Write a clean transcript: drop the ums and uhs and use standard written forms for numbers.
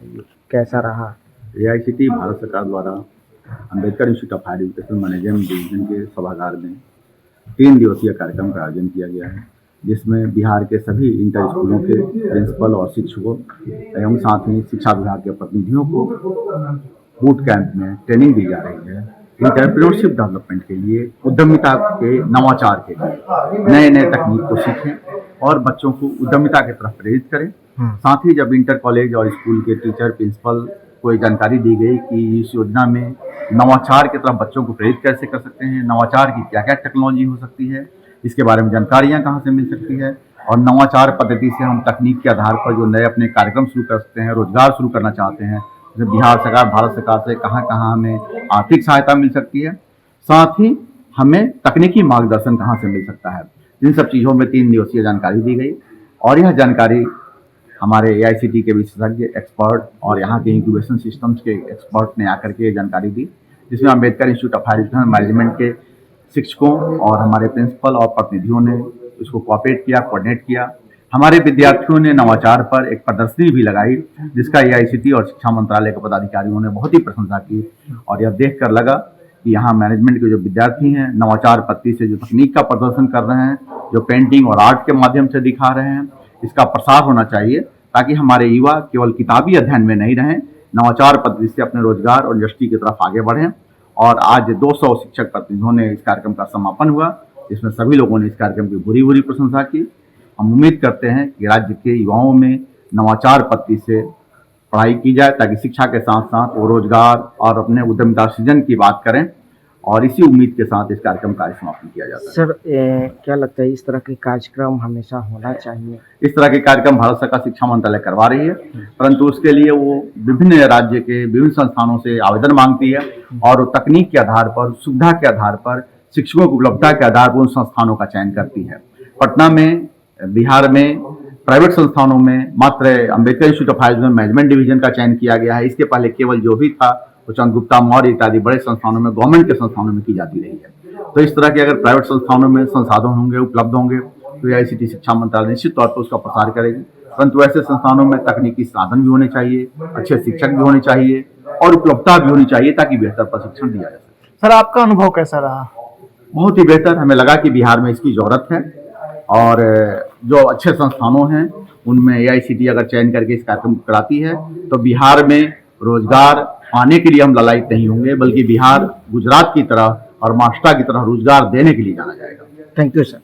बताइए कैसा रहा? AICTE भारत सरकार द्वारा Ambedkar Institute of Higher Education Management Division के सभागार में 3 दिवसीय कार्यक्रम का आयोजन किया गया है, जिसमें बिहार के सभी इंटर स्कूलों के प्रिंसिपल और शिक्षकों एवं साथ ही शिक्षा विभाग के प्रतिनिधियों को बूट कैंप में ट्रेनिंग दी जा रही है। एंटरप्रेन्योरशिप डेवलपमेंट के लिए, उद्यमिता के नवाचार के लिए नए नए तकनीक को सीखें और बच्चों को उद्यमिता की तरफ प्रेरित करें। साथ ही जब इंटर कॉलेज और स्कूल के टीचर प्रिंसिपल को जानकारी दी गई कि इस योजना में नवाचार की तरफ बच्चों को प्रेरित कैसे कर सकते हैं, नवाचार की क्या क्या टेक्नोलॉजी हो सकती है, इसके बारे में जानकारियाँ कहाँ से मिल सकती है और नवाचार पद्धति से हम तकनीक के आधार पर जो नए अपने कार्यक्रम शुरू कर सकते हैं, रोजगार शुरू करना चाहते हैं, जैसे बिहार सरकार, भारत सरकार से कहाँ कहाँ हमें आर्थिक सहायता मिल सकती है, साथ ही हमें तकनीकी मार्गदर्शन कहाँ से मिल सकता है। इन सब चीज़ों में 3 दिवसीय जानकारी दी गई और यह जानकारी हमारे AICTE के विशेषज्ञ एक्सपर्ट और यहाँ के इंक्यूबेशन सिस्टम्स के एक्सपर्ट ने आकर के जानकारी दी, जिसमें Ambedkar Institute of Higher Education Management के शिक्षकों और हमारे प्रिंसिपल और प्रतिनिधियों ने इसको कोऑपरेट किया, कोऑर्डिनेट किया। हमारे विद्यार्थियों ने नवाचार पर एक प्रदर्शनी भी लगाई, जिसका AICTE और शिक्षा मंत्रालय के पदाधिकारियों ने बहुत ही प्रशंसा की और यह देखकर लगा कि यहाँ मैनेजमेंट के जो विद्यार्थी हैं नवाचार पद्धति से जो तकनीक का प्रदर्शन कर रहे हैं, जो पेंटिंग और आर्ट के माध्यम से दिखा रहे हैं, इसका प्रसार होना चाहिए ताकि हमारे युवा केवल किताबी अध्ययन में नहीं रहें, नवाचार पद्धति से अपने रोजगार और इंडस्ट्री की तरफ आगे बढ़ें। और आज 200 शिक्षक प्रतिनिधियों ने इस कार्यक्रम का समापन हुआ, जिसमें सभी लोगों ने इस कार्यक्रम की भूरी भूरी प्रशंसा की। हम उम्मीद करते हैं कि राज्य के युवाओं में नवाचार पद्धति से पढ़ाई की जाए ताकि शिक्षा के साथ साथ वो रोजगार और अपने उद्यमिता सृजन की बात करें और इसी उम्मीद के साथ इस कार्यक्रम का समापन किया जाता है। सर क्या लगता है इस तरह के कार्यक्रम हमेशा होना चाहिए? इस तरह के कार्यक्रम भारत सरकार शिक्षा मंत्रालय करवा रही है, परंतु उसके लिए वो विभिन्न राज्य के विभिन्न संस्थानों से आवेदन मांगती है और तकनीक के आधार पर, सुविधा के आधार पर, शिक्षकों की उपलब्धता के आधार पर उन संस्थानों का चयन करती है। पटना में, बिहार में प्राइवेट संस्थानों में मात्र Ambedkar Institute of Higher Education Management Division का चयन किया गया है। इसके पहले केवल जो भी था वो चंद्रगुप्ता मौर्य इत्यादि बड़े संस्थानों में, गवर्नमेंट के संस्थानों में की जाती रही है। तो इस तरह के अगर प्राइवेट संस्थानों में संसाधन होंगे, उपलब्ध होंगे, तो AICTE शिक्षा मंत्रालय निश्चित तौर पर उसका प्रसार करेगी। परंतु ऐसे संस्थानों में तकनीकी साधन भी होने चाहिए, अच्छे शिक्षक भी होने चाहिए और उपलब्धता भी होनी चाहिए ताकि बेहतर प्रशिक्षण दिया जा सके। सर आपका अनुभव कैसा रहा? बहुत ही बेहतर। हमें लगा कि बिहार में इसकी जरूरत है और जो अच्छे संस्थानों हैं उनमें AICTE अगर चयन करके इस कार्यक्रम को कराती है तो बिहार में रोजगार पाने के लिए हम ललायित नहीं होंगे, बल्कि बिहार गुजरात की तरह और महाराष्ट्र की तरह रोजगार देने के लिए जाना जाएगा। Thank you sir.